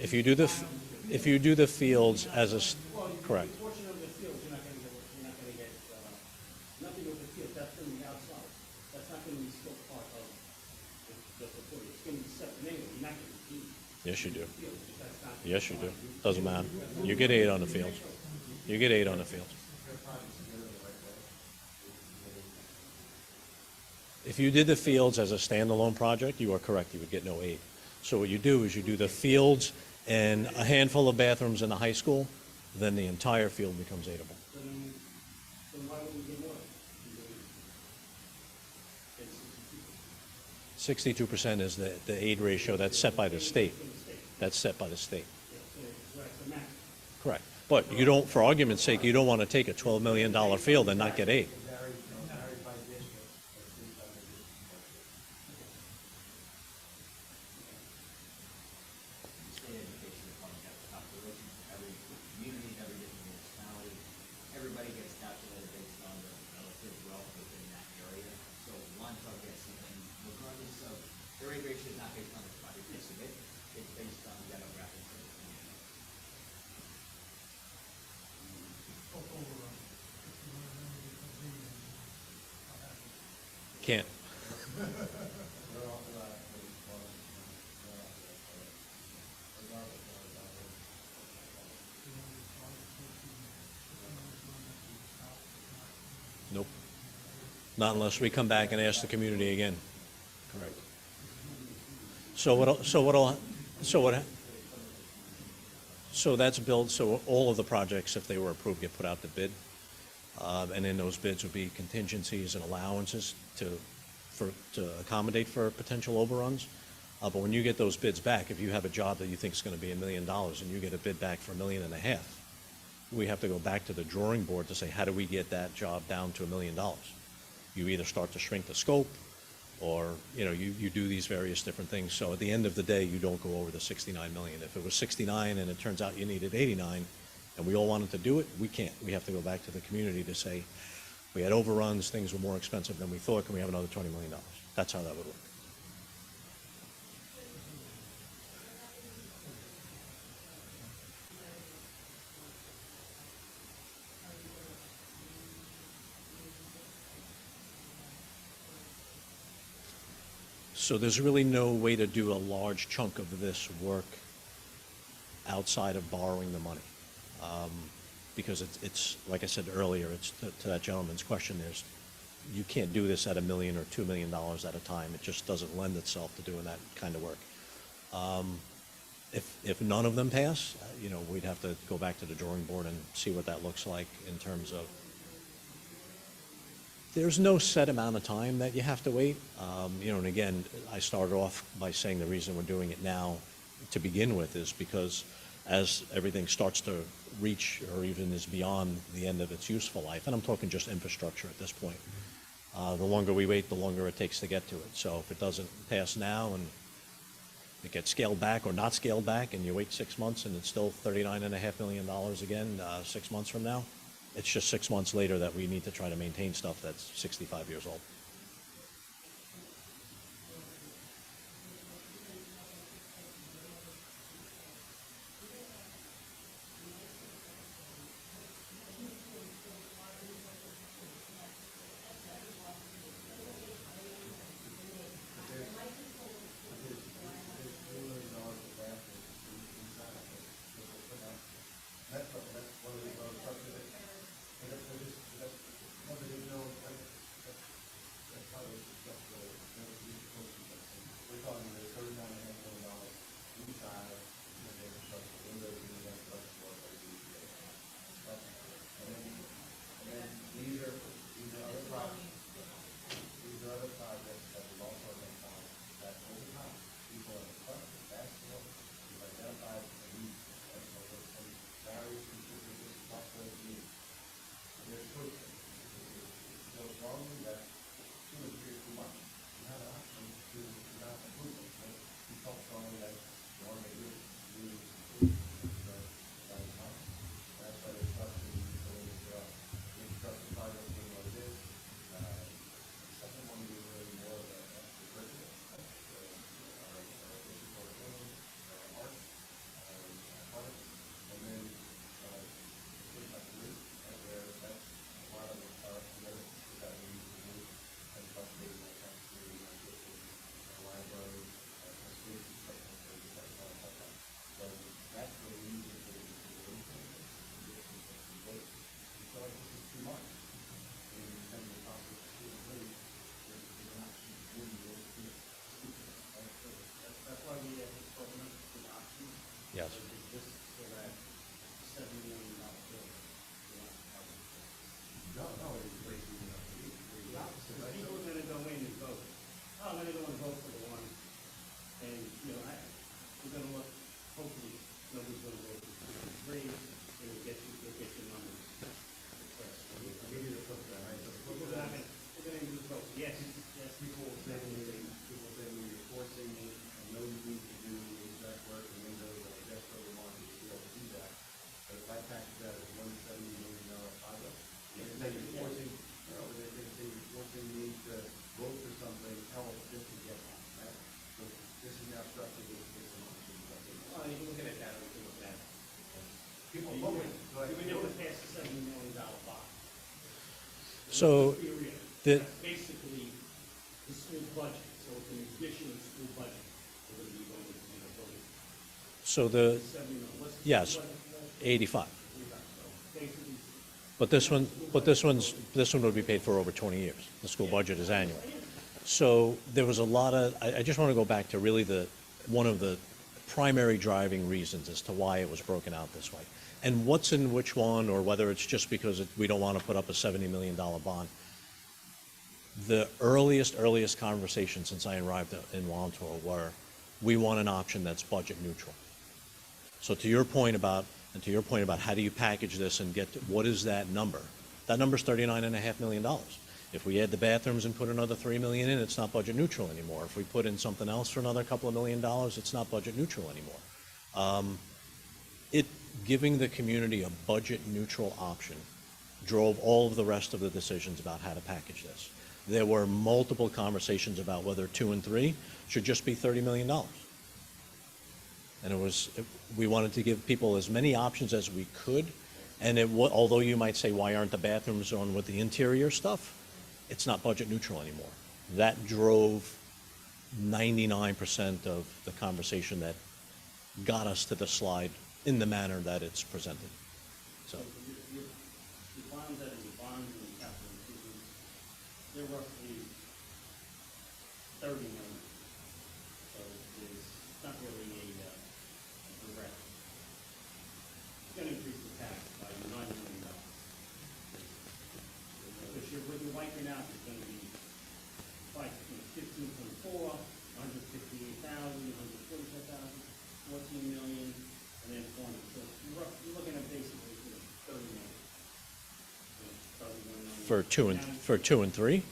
S1: If you do the fields as a, correct.
S3: Portion of the field, you're not going to get, nothing with the field, that's going to be outside. That's not going to be still part of the field. It's going to be separate anyway, you're not going to be.
S1: Yes, you do.
S3: Field, that's not.
S1: Yes, you do. Doesn't matter. You get 8 on the fields. You get 8 on the fields. If you did the fields as a standalone project, you are correct, you would get no 8. So what you do is you do the fields and a handful of bathrooms in the high school, then the entire field becomes 8able.
S3: Then why would we get more?
S1: 62% is the aid ratio that's set by the state. That's set by the state.
S3: So that's the max.
S1: Correct. But you don't, for argument's sake, you don't want to take a $12 million field and not get 8.
S4: Everybody gets calculated based on the relative wealth within that area. So Wantagh gets something, regardless of, the rate ratio is not based on the project, yes, it is. it's based on demographics of the community.
S1: Can't.
S3: They're off of that, but it's fun. They're off of that, so regardless of what that is.
S1: Nope. Not unless we come back and ask the community again. Correct. So that's billed, so all of the projects, if they were approved, get put out to bid. And in those bids would be contingencies and allowances to accommodate for potential overruns. But when you get those bids back, if you have a job that you think is going to be $1 million and you get a bid back for $1.5 million, we have to go back to the drawing board to say, how do we get that job down to $1 million? You either start to shrink the scope, or you do these various different things. So at the end of the day, you don't go over the 69 million. If it was 69 and it turns out you needed 89, and we all wanted to do it, we can't. We have to go back to the community to say, we had overruns, things were more expensive than we thought, can we have another $20 million? That's how that would work. So there's really no way to do a large chunk of this work outside of borrowing the money. Because it's like I said earlier, it's to that gentleman's question, you can't do this at $1 million or $2 million at a time. It just doesn't lend itself to doing that kind of work. If none of them pass, we'd have to go back to the drawing board and see what that looks like in terms of. There's no set amount of time that you have to wait. And again, I started off by saying the reason we're doing it now to begin with is because as everything starts to reach or even is beyond the end of its useful life, and I'm talking just infrastructure at this point, the longer we wait, the longer it takes to get to it. So if it doesn't pass now and it gets scaled back or not scaled back and you wait 6 months and it's still $39.5 million again 6 months from now, it's just 6 months later that we need to try to maintain stuff that's 65 years old.
S3: That's one of the other structures that, and that's one of the, that's how it's just, we're talking about $39.5 million inside of the infrastructure, windows, and that electrical, and then these are other projects, that we've also identified that over time, people are requesting, basketball, we've identified a need, and so there's some various contributors, software needs. And there's proof. It's so strongly that 2 or 3 or 2 months, you have an option to not approve it, but you felt strongly that you want to make it People
S5: You
S3: voting,
S5: would never pass a $70 million bond.
S1: So
S5: Let's be real.
S1: the-
S5: That's basically the school budget, so it's an additional school budget. We're going to be voting.
S1: So the,
S5: 70 million. What's the
S1: yes,
S5: school budget?
S1: 85.
S5: So basically,
S1: But this one would be paid for over 20 years. The school budget is annual. So there was a lot of, I just want to go back to really one of the primary driving reasons as to why it was broken out this way. And what's in which one, or whether it's just because we don't want to put up a $70 million bond. The earliest conversation since I arrived in Wantagh were, we want an option that's budget neutral. So to your point about how do you package this and get to, what is that number? That number's $39.5 million. If we add the bathrooms and put another $3 million in, it's not budget neutral anymore. If we put in something else for another couple of $1 million, it's not budget neutral anymore. Giving the community a budget neutral option drove all of the rest of the decisions about how to package this. There were multiple conversations about whether 2 and 3 should just be $30 million. And we wanted to give people as many options as we could. And although you might say, why aren't the bathrooms on with the interior stuff? It's not budget neutral anymore. That drove 99% of the conversation that got us to the slide in the manner that it's presented. So,
S5: your bonds that are the bonds and capital improvements, they're roughly 30 million. So it's not really a direct. It's going to increase the tax by $9 million. Because what you're wiping out is going to be like 15.4, 158,000, 145,000, 14 million, and then 20. So you're looking at basically 30 million. 31 million.
S1: for 2 and 3?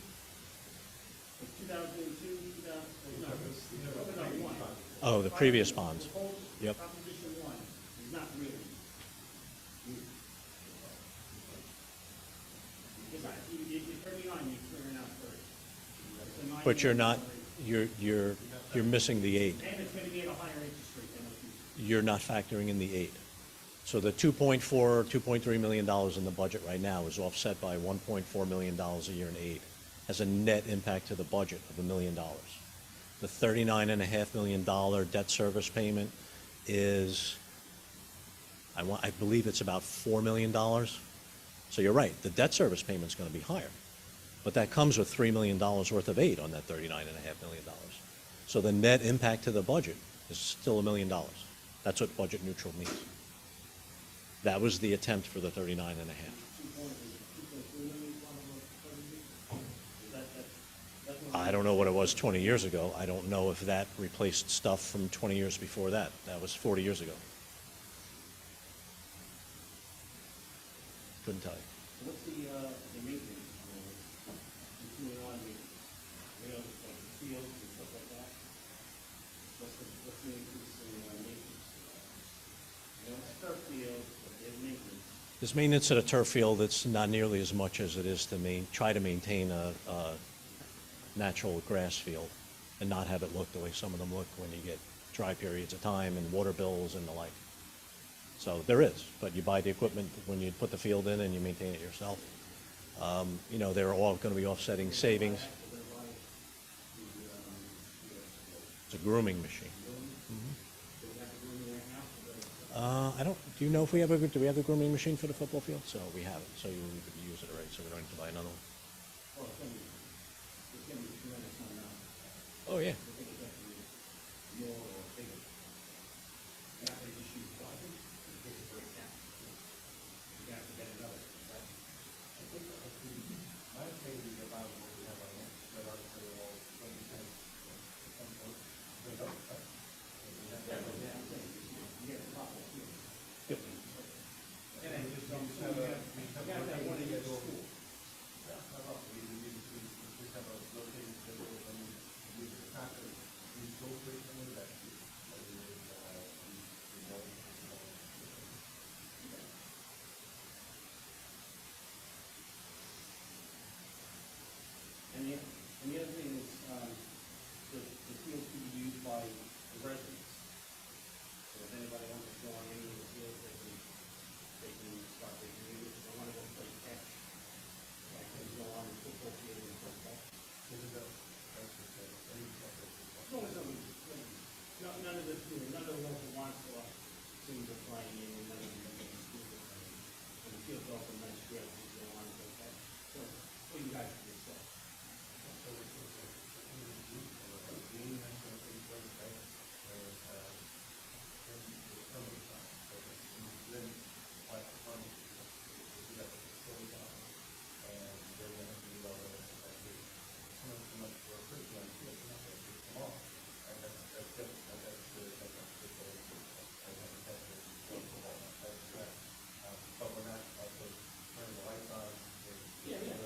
S5: 2002, 2000, no, 2001.
S1: Oh, the previous bonds. Yep.
S5: Proposition 1 is not really. Because you're 39, you're clearing out 30. So 9
S1: But you're
S5: million
S1: not, you're missing the 8.
S5: And it's going to be at a higher interest rate than what you.
S1: You're not factoring in the 8. So the $2.3 million in the budget right now is offset by $1.4 million a year in aid, has a net impact to the budget of $1 million. The $39.5 million debt service payment is, I believe it's about $4 million. So you're right, the debt service payment's going to be higher, but that comes with $3 million worth of aid on that $39.5 million. So the net impact to the budget is still $1 million. That's what budget neutral means. That was the attempt for the 39 and a half. I don't know what it was 20 years ago. I don't know if that replaced stuff from 20 years before that. That was 40 years ago. Couldn't tell you.
S5: So what's the maintenance on those? Including on the, like the fields and stuff like that? What's the increase in maintenance? It's turf field, but there's maintenance.
S1: There's maintenance at a turf field that's not nearly as much as it is to try to maintain a natural grass field and not have it look the way some of them look when you get dry periods of time and water bills and the like. So there is, but you buy the equipment when you put the field in and you maintain it yourself. They're all going to be offsetting savings. It's a grooming machine. Do you know if do we have a grooming machine for the football field? So we have it, so you could use it already, so we don't need to buy another one.
S5: Well, it's going to be tremendous amount.
S1: Oh, yeah.
S5: More or bigger. You have to just use one, in case it breaks down. You have to get another, right?
S3: I think my opinion about what we have on it, that are all 20 cents. Bring up, right?
S5: Yeah, I'm saying, you get a couple here.
S1: Yep.
S5: And then just don't, so you have to have one in each school.
S3: Yeah, I love it. We just have a located schedule and we use the contract.
S5: lighting in, and none of them are getting school lighting. And the field's also nice grass, if you want to, okay? So, what you guys can say?
S3: So it's a green that's going to take place, right? Where, in the permanent sign, so it's then, like, the permanent, we got the facility down, and they're going to be all that, like, so much for a pretty young kid, you're not going to take them off. And that's different, and that's the, I haven't had to go for all that, that's correct. But we're not, also turning the lights on.
S5: Yeah, yeah.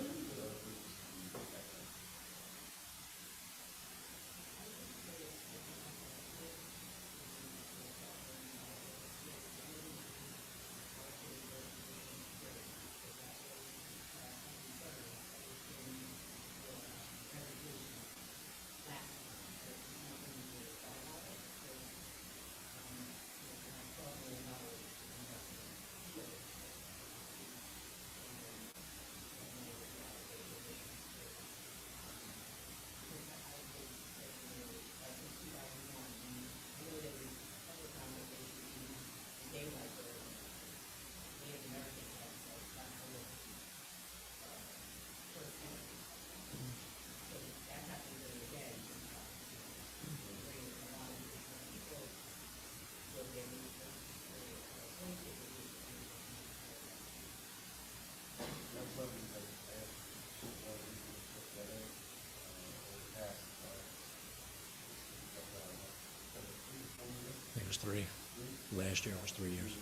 S3: That's something that I have to put together, over the past,
S1: I think it was 3. Last year it was 3 years.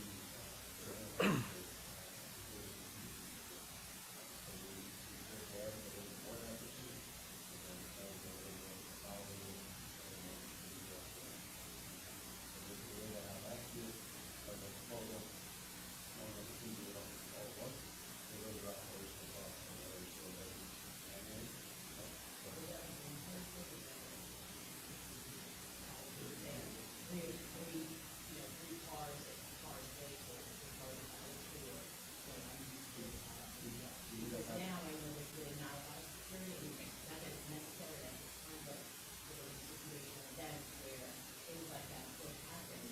S6: Now I know there's really not a lot of security, not that it's necessary at this time, but there was a situation of events where things like that could happen,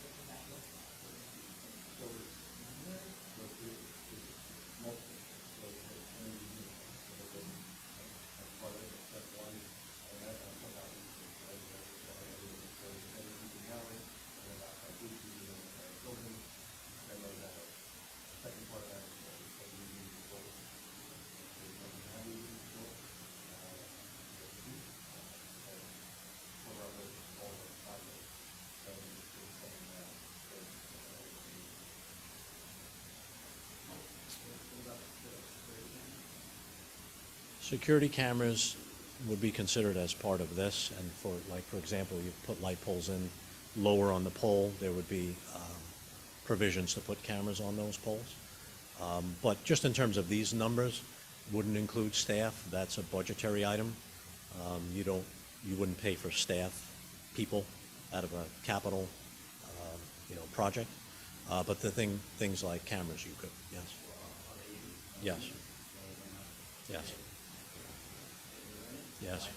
S6: what does that look like?
S3: So it's multiple, so it's many units, so that's part of it, step one, and that, somehow, so everything else, and then I do see the building, and then that, second part of that is, that we need to go, how do you go, all the projects, so it's something that,
S1: Security cameras would be considered as part of this, and for example, you put light poles in lower on the pole, there would be provisions to put cameras on those poles. But just in terms of these numbers, wouldn't include staff, that's a budgetary item. You wouldn't pay for staff, people, out of a capital, project. But things like cameras, you could, yes. Yes. Yes. Yes.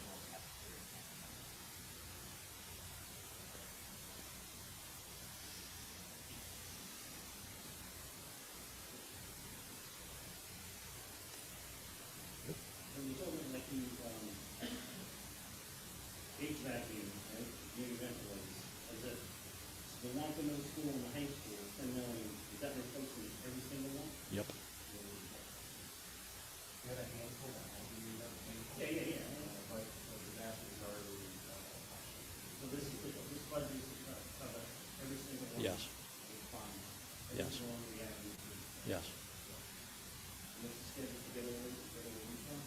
S5: When you told me like you, HVAC units, right, unit ventilators, is it, the Wantagh Middle School and the high school, 10 million, is that replacing every single one?
S1: Yep.
S3: we had a handful, we have a handful.
S5: Yeah.
S3: But the vast majority,
S5: So this budget is to cover every single one?
S1: Yes.
S5: Fine.
S1: Yes.
S5: Every single one we have, we do.
S1: Yes.
S5: And this is scheduled to get a refund?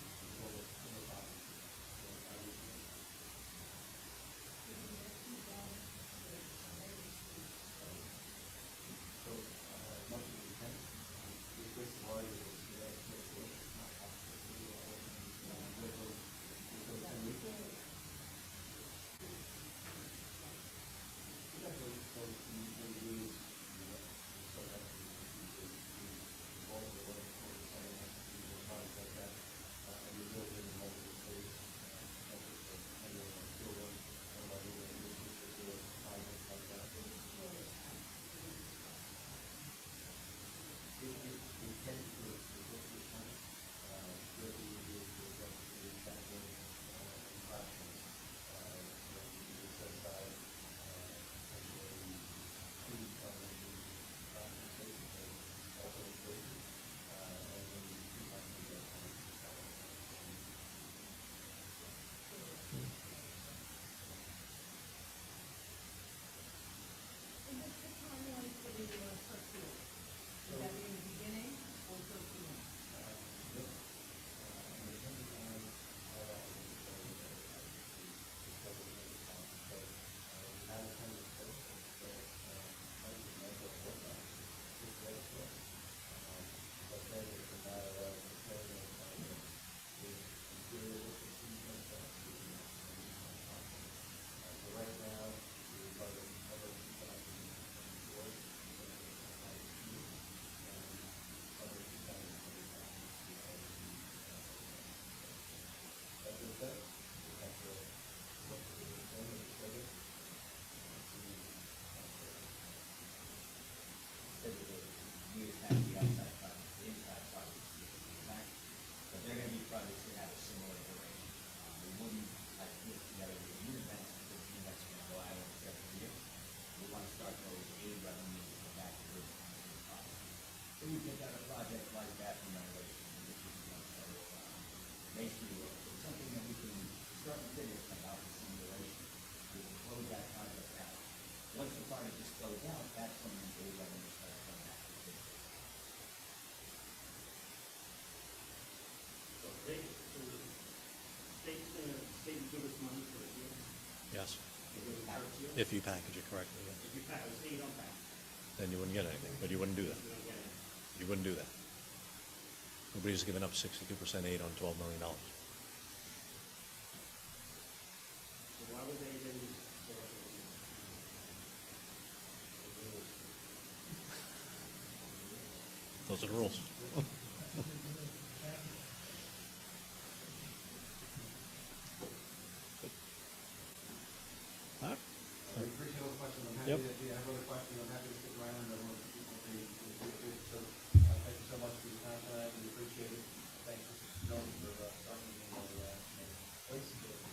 S3: so, as much as we can, if this large is, not possible, we will,
S4: once the product just goes out, that's when the revenue starts coming back.
S5: So state give us money for a year,
S1: Yes,
S5: they give us first year.
S1: if you package it correctly, yes.
S5: If you pack, say you don't pack,
S1: Then you wouldn't get anything, but you wouldn't do that.
S5: you don't get it.
S1: You wouldn't do that. Nobody's giving up 62% aid on $12 million.
S5: So why would they then?
S1: Those are the rules. All right.
S3: I appreciate all the questions. I'm
S1: Yep.
S3: happy, if you have other questions, I'm happy to stick around. I want people to be good. So, thank you so much for your time tonight. We appreciate it. Thanks for starting the, please.